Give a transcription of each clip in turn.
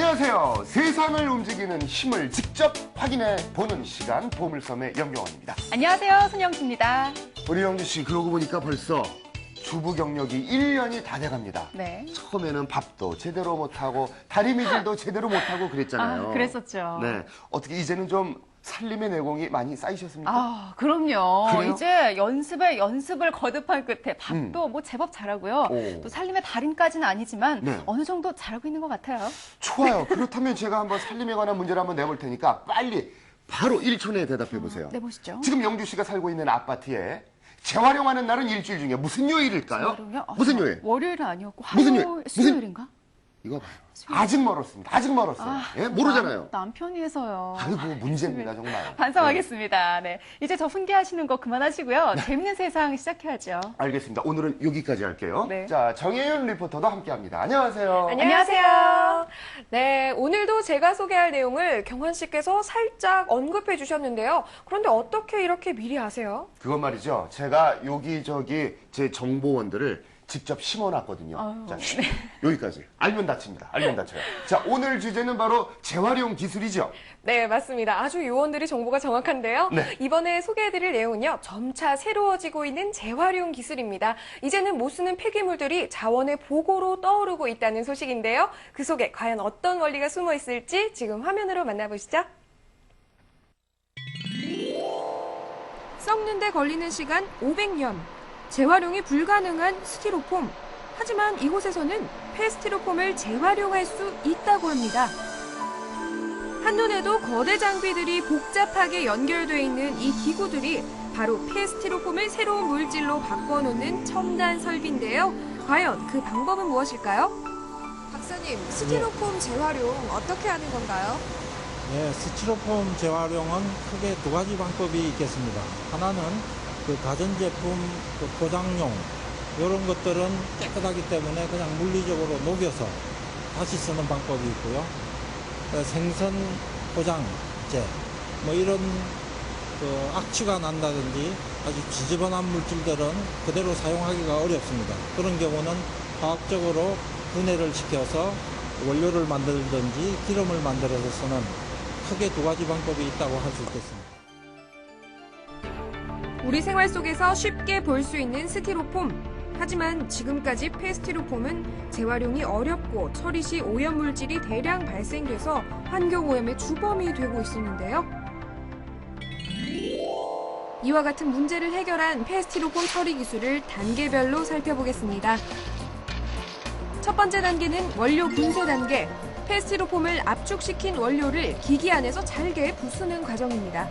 안녕하세요. 세상을 움직이는 힘을 직접 확인해 보는 시간, 보물섬의 염경원입니다. 안녕하세요. 손영주입니다. 우리 영주 씨, 그러고 보니까 벌써 주부 경력이 1년이 다 돼갑니다. 네. 처음에는 밥도 제대로 못하고 다리미질도 제대로 못하고 그랬잖아요. 그랬었죠. 네. 어떻게 이제는 좀 살림의 내공이 많이 쌓이셨습니까? 그럼요. 그래요? 이제 연습을 거듭한 끝에 밥도 뭐 제법 잘하고요. 오. 또 살림의 달인까지는 아니지만 네. 어느 정도 잘하고 있는 것 같아요. 좋아요. 그렇다면 제가 한번 살림에 관한 문제를 한번 내볼 테니까 빨리 바로 1초 내에 대답해 보세요. 내보시죠. 지금 영주 씨가 살고 있는 아파트에 재활용하는 날은 일주일 중에 무슨 요일일까요? 재활용이요? 무슨 요일? 월요일은 아니었고 무슨 요일? 화요일, 수요일인가? 이거 봐요. 아직 멀었습니다. 아직 멀었어요. 예? 모르잖아요. 남편이 해서요. 아이고, 문제입니다, 정말. 반성하겠습니다. 네. 이제 저 훈계하시는 거 그만하시고요. 재밌는 세상 시작해야죠. 알겠습니다. 오늘은 여기까지 할게요. 네. 자, 정혜윤 리포터도 함께 합니다. 안녕하세요. 안녕하세요. 네, 오늘도 제가 소개할 내용을 경환 씨께서 살짝 언급해 주셨는데요. 그런데 어떻게 이렇게 미리 아세요? 그건 말이죠. 제가 여기저기 제 정보원들을 직접 심어놨거든요. 자, 여기까지. 알면 다칩니다. 알면 다쳐요. 자, 오늘 주제는 바로 재활용 기술이죠. 네, 맞습니다. 아주 요원들이 정보가 정확한데요. 네. 이번에 소개해드릴 내용은요. 점차 새로워지고 있는 재활용 기술입니다. 이제는 못 쓰는 폐기물들이 자원의 보고로 떠오르고 있다는 소식인데요. 그 속에 과연 어떤 원리가 숨어 있을지 지금 화면으로 만나보시죠. 썩는 데 걸리는 시간 500년. 재활용이 불가능한 스티로폼. 하지만 이곳에서는 폐스티로폼을 재활용할 수 있다고 합니다. 한눈에도 거대 장비들이 복잡하게 연결되어 있는 이 기구들이 바로 폐스티로폼을 새로운 물질로 바꿔놓는 첨단 설비인데요. 과연 그 방법은 무엇일까요? 박사님, 스티로폼 재활용 어떻게 하는 건가요? 네, 스티로폼 재활용은 크게 두 가지 방법이 있겠습니다. 하나는 그 가전제품, 그 포장용 이런 것들은 깨끗하기 때문에 그냥 물리적으로 녹여서 다시 쓰는 방법이 있고요. 생선 포장재 뭐 이런 그 악취가 난다든지 아주 지저분한 물질들은 그대로 사용하기가 어렵습니다. 그런 경우는 화학적으로 분해를 시켜서 원료를 만들든지 기름을 만들어서 쓰는 크게 두 가지 방법이 있다고 할 수 있겠습니다. 우리 생활 속에서 쉽게 볼 수 있는 스티로폼. 하지만 지금까지 폐스티로폼은 재활용이 어렵고 처리 시 오염물질이 대량 발생돼서 환경오염의 주범이 되고 있었는데요. 이와 같은 문제를 해결한 폐스티로폼 처리 기술을 단계별로 살펴보겠습니다. 첫 번째 단계는 원료 분쇄 단계. 폐스티로폼을 압축시킨 원료를 기기 안에서 잘게 부수는 과정입니다.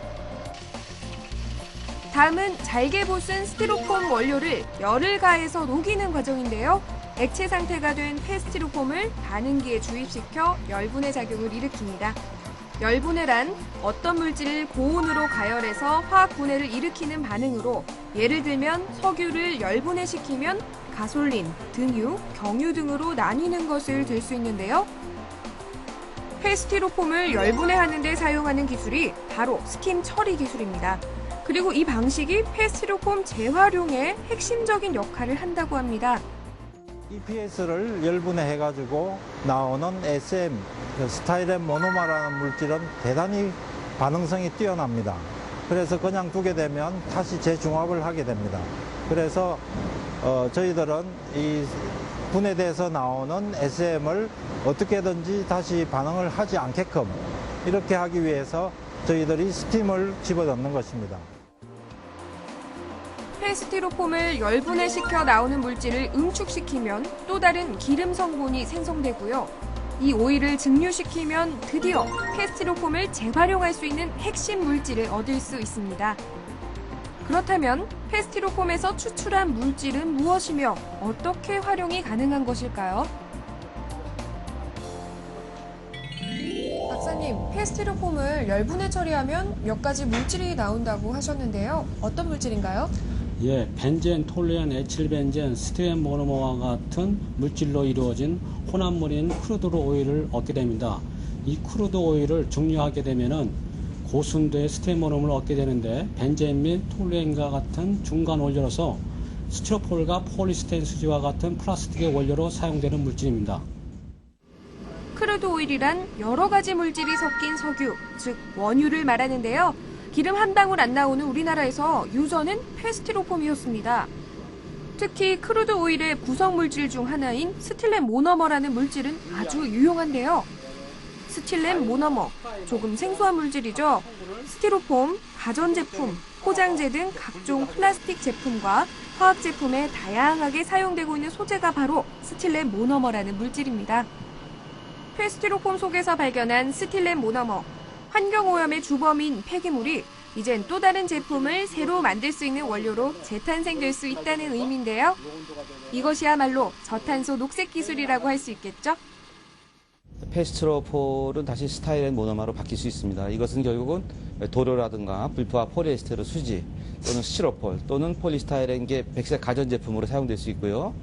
다음은 잘게 부순 스티로폼 원료를 열을 가해서 녹이는 과정인데요. 액체 상태가 된 폐스티로폼을 반응기에 주입시켜 열분해 작용을 일으킵니다. 열분해란 어떤 물질을 고온으로 가열해서 화학 분해를 일으키는 반응으로, 예를 들면 석유를 열분해시키면 가솔린, 등유, 경유 등으로 나뉘는 것을 들 수 있는데요. 폐스티로폼을 열분해하는 데 사용하는 기술이 바로 스팀 처리 기술입니다. 그리고 이 방식이 폐스티로폼 재활용에 핵심적인 역할을 한다고 합니다. EPS를 열분해해가지고 나오는 SM, 스타일렌 모노머라는 물질은 대단히 반응성이 뛰어납니다. 그래서 그냥 두게 되면 다시 재중합을 하게 됩니다. 그래서 저희들은 이 분해돼서 나오는 SM을 어떻게든지 다시 반응을 하지 않게끔 이렇게 하기 위해서 저희들이 스팀을 집어넣는 것입니다. 폐스티로폼을 열분해시켜 나오는 물질을 응축시키면 또 다른 기름 성분이 생성되고요. 이 오일을 증류시키면 드디어 폐스티로폼을 재활용할 수 있는 핵심 물질을 얻을 수 있습니다. 그렇다면 폐스티로폼에서 추출한 물질은 무엇이며 어떻게 활용이 가능한 것일까요? 박사님, 폐스티로폼을 열분해 처리하면 몇 가지 물질이 나온다고 하셨는데요. 어떤 물질인가요? 예, 벤젠, 톨루엔, 에틸벤젠, 스테렌 모노머와 같은 물질로 이루어진 혼합물인 크루드 오일을 얻게 됩니다. 이 크루드 오일을 증류하게 되면은 고순도의 스테렌 모노머를 얻게 되는데, 벤젠 및 톨루엔과 같은 중간 원료로서 스티로폴과 폴리스텐 수지와 같은 플라스틱의 원료로 사용되는 물질입니다. 크루드 오일이란 여러 가지 물질이 섞인 석유, 즉 원유를 말하는데요. 기름 한 방울 안 나오는 우리나라에서 유전은 페스티로폼이었습니다. 특히 크루드 오일의 구성 물질 중 하나인 스틸렌 모너머라는 물질은 아주 유용한데요. 스틸렌 모너머, 조금 생소한 물질이죠. 스티로폼, 가전제품, 포장재 등 각종 플라스틱 제품과 화학 제품에 다양하게 사용되고 있는 소재가 바로 스틸렌 모너머라는 물질입니다. 페스티로폼 속에서 발견한 스틸렌 모너머, 환경오염의 주범인 폐기물이 이젠 또 다른 제품을 새로 만들 수 있는 원료로 재탄생될 수 있다는 의미인데요. 이것이야말로 저탄소 녹색 기술이라고 할 수 있겠죠? 페스티로폴은 다시 스타일렌 모노머로 바뀔 수 있습니다. 이것은 결국은 도료라든가 불포화 폴리에스테르 수지 또는 스티로폴 또는 폴리스타일렌계 백색 가전제품으로 사용될 수 있고요.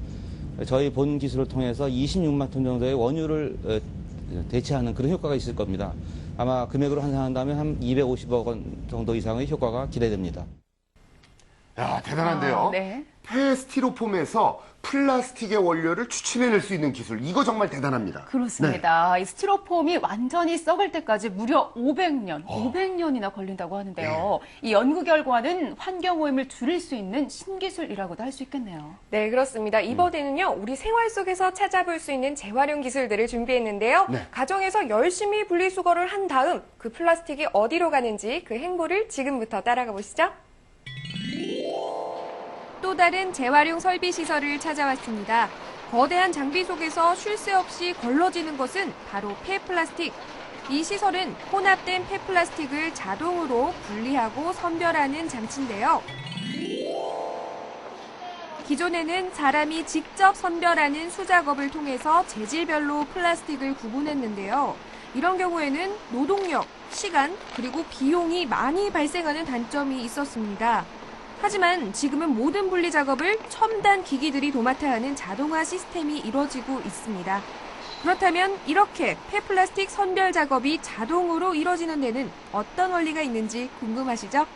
저희 본 기술을 통해서 26만 톤 정도의 원유를 대체하는 그런 효과가 있을 겁니다. 아마 금액으로 환산한다면 한 250억 원 정도 이상의 효과가 기대됩니다. 야, 대단한데요. 네. 폐스티로폼에서 플라스틱의 원료를 추출해낼 수 있는 기술, 이거 정말 대단합니다. 그렇습니다. 이 스티로폼이 완전히 썩을 때까지 무려 500년이나 걸린다고 하는데요. 이 연구 결과는 환경오염을 줄일 수 있는 신기술이라고도 할 수 있겠네요. 네, 그렇습니다. 이번에는요, 우리 생활 속에서 찾아볼 수 있는 재활용 기술들을 준비했는데요. 네. 가정에서 열심히 분리수거를 한 다음 그 플라스틱이 어디로 가는지 그 행보를 지금부터 따라가 보시죠. 또 다른 재활용 설비 시설을 찾아왔습니다. 거대한 장비 속에서 쉴 새 없이 걸러지는 것은 바로 폐플라스틱. 이 시설은 혼합된 폐플라스틱을 자동으로 분리하고 선별하는 장치인데요. 기존에는 사람이 직접 선별하는 수작업을 통해서 재질별로 플라스틱을 구분했는데요. 이런 경우에는 노동력, 시간, 그리고 비용이 많이 발생하는 단점이 있었습니다. 하지만 지금은 모든 분리 작업을 첨단 기기들이 도맡아 하는 자동화 시스템이 이루어지고 있습니다. 그렇다면 이렇게 폐플라스틱 선별 작업이 자동으로 이루어지는 데는 어떤 원리가 있는지 궁금하시죠?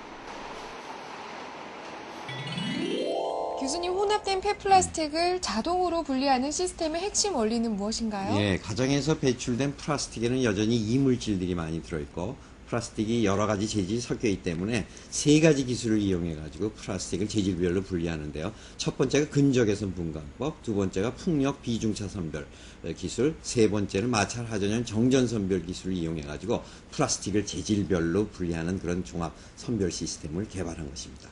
교수님, 혼합된 폐플라스틱을 자동으로 분리하는 시스템의 핵심 원리는 무엇인가요? 예, 가정에서 배출된 플라스틱에는 여전히 이물질들이 많이 들어있고 플라스틱이 여러 가지 재질이 섞여 있기 때문에 세 가지 기술을 이용해가지고 플라스틱을 재질별로 분리하는데요. 첫 번째가 근적외선 분광법, 두 번째가 풍력 비중차 선별 기술, 세 번째는 마찰 하전형 정전 선별 기술을 이용해가지고 플라스틱을 재질별로 분리하는 그런 종합 선별 시스템을 개발한 것입니다.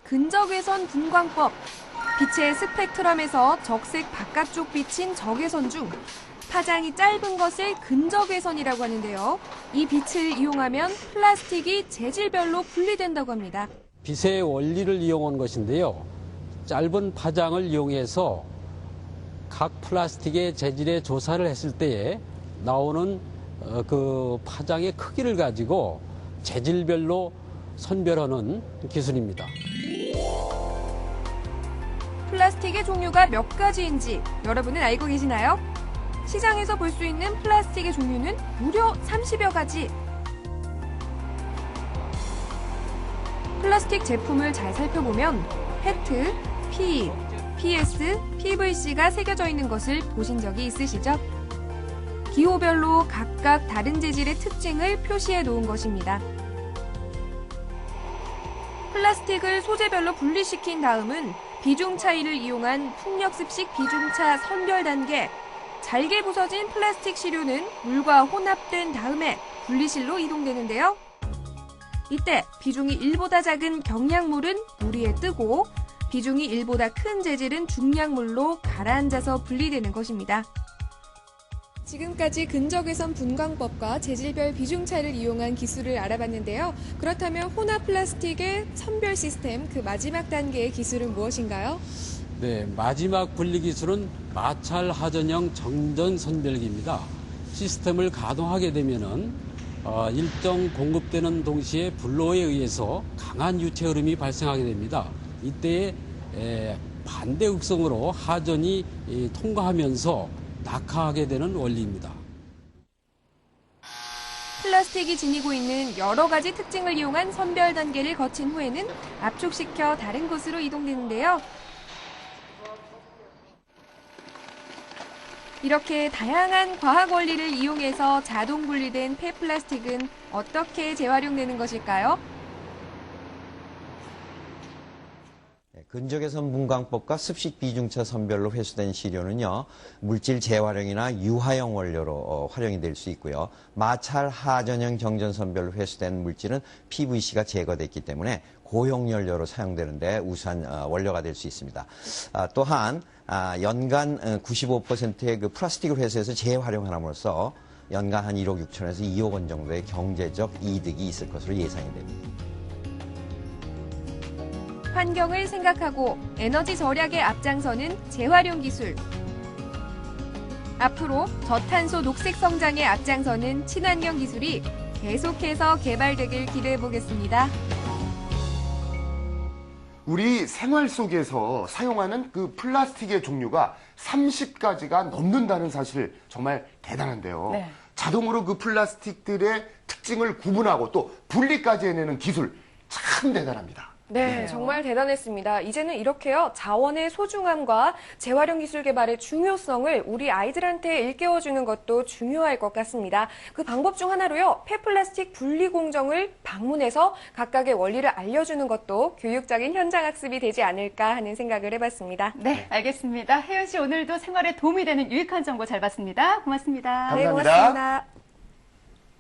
근적외선 분광법. 빛의 스펙트럼에서 적색 바깥쪽 비친 적외선 중 파장이 짧은 것을 근적외선이라고 하는데요. 이 빛을 이용하면 플라스틱이 재질별로 분리된다고 합니다. 빛의 원리를 이용한 것인데요. 짧은 파장을 이용해서 각 플라스틱의 재질의 조사를 했을 때에 나오는 그 파장의 크기를 가지고 재질별로 선별하는 기술입니다. 플라스틱의 종류가 몇 가지인지 여러분은 알고 계시나요? 시장에서 볼 수 있는 플라스틱의 종류는 무려 30여 가지. 플라스틱 제품을 잘 살펴보면 페트, PE, PS, PVC가 새겨져 있는 것을 보신 적이 있으시죠? 기호별로 각각 다른 재질의 특징을 표시해 놓은 것입니다. 플라스틱을 소재별로 분리시킨 다음은 비중 차이를 이용한 풍력습식 비중차 선별 단계. 잘게 부서진 플라스틱 시료는 물과 혼합된 다음에 분리실로 이동되는데요. 이때 비중이 1보다 작은 경량물은 물 위에 뜨고 비중이 1보다 큰 재질은 중량물로 가라앉아서 분리되는 것입니다. 지금까지 근적외선 분광법과 재질별 비중차를 이용한 기술을 알아봤는데요. 그렇다면 혼합 플라스틱의 선별 시스템, 그 마지막 단계의 기술은 무엇인가요? 네, 마지막 분리 기술은 마찰 하전형 정전 선별기입니다. 시스템을 가동하게 되면은 일정 공급되는 동시에 불로에 의해서 강한 유체 흐름이 발생하게 됩니다. 이때에 반대 극성으로 하전이 통과하면서 낙하하게 되는 원리입니다. 플라스틱이 지니고 있는 여러 가지 특징을 이용한 선별 단계를 거친 후에는 압축시켜 다른 곳으로 이동되는데요. 이렇게 다양한 과학 원리를 이용해서 자동 분리된 폐플라스틱은 어떻게 재활용되는 것일까요? 근적외선 분광법과 습식 비중차 선별로 회수된 시료는요, 물질 재활용이나 유화용 원료로 활용이 될 수 있고요. 마찰 하전형 정전 선별로 회수된 물질은 PVC가 제거됐기 때문에 고용 연료로 사용되는데 우수한 원료가 될 수 있습니다. 또한 연간 95%의 그 플라스틱을 회수해서 재활용함으로써 연간 한 1억 6천에서 2억 원 정도의 경제적 이득이 있을 것으로 예상이 됩니다. 환경을 생각하고 에너지 절약에 앞장서는 재활용 기술. 앞으로 저탄소 녹색 성장에 앞장서는 친환경 기술이 계속해서 개발되길 기대해 보겠습니다. 우리 생활 속에서 사용하는 그 플라스틱의 종류가 30가지가 넘는다는 사실 정말 대단한데요. 네. 자동으로 그 플라스틱들의 특징을 구분하고 또 분리까지 해내는 기술 참 대단합니다. 네, 정말 대단했습니다. 이제는 이렇게요, 자원의 소중함과 재활용 기술 개발의 중요성을 우리 아이들한테 일깨워주는 것도 중요할 것 같습니다. 그 방법 중 하나로요, 폐플라스틱 분리 공정을 방문해서 각각의 원리를 알려주는 것도 교육적인 현장 학습이 되지 않을까 하는 생각을 해봤습니다. 네, 알겠습니다. 혜연 씨 오늘도 생활에 도움이 되는 유익한 정보 잘 봤습니다. 고맙습니다. 감사합니다. 네, 고맙습니다.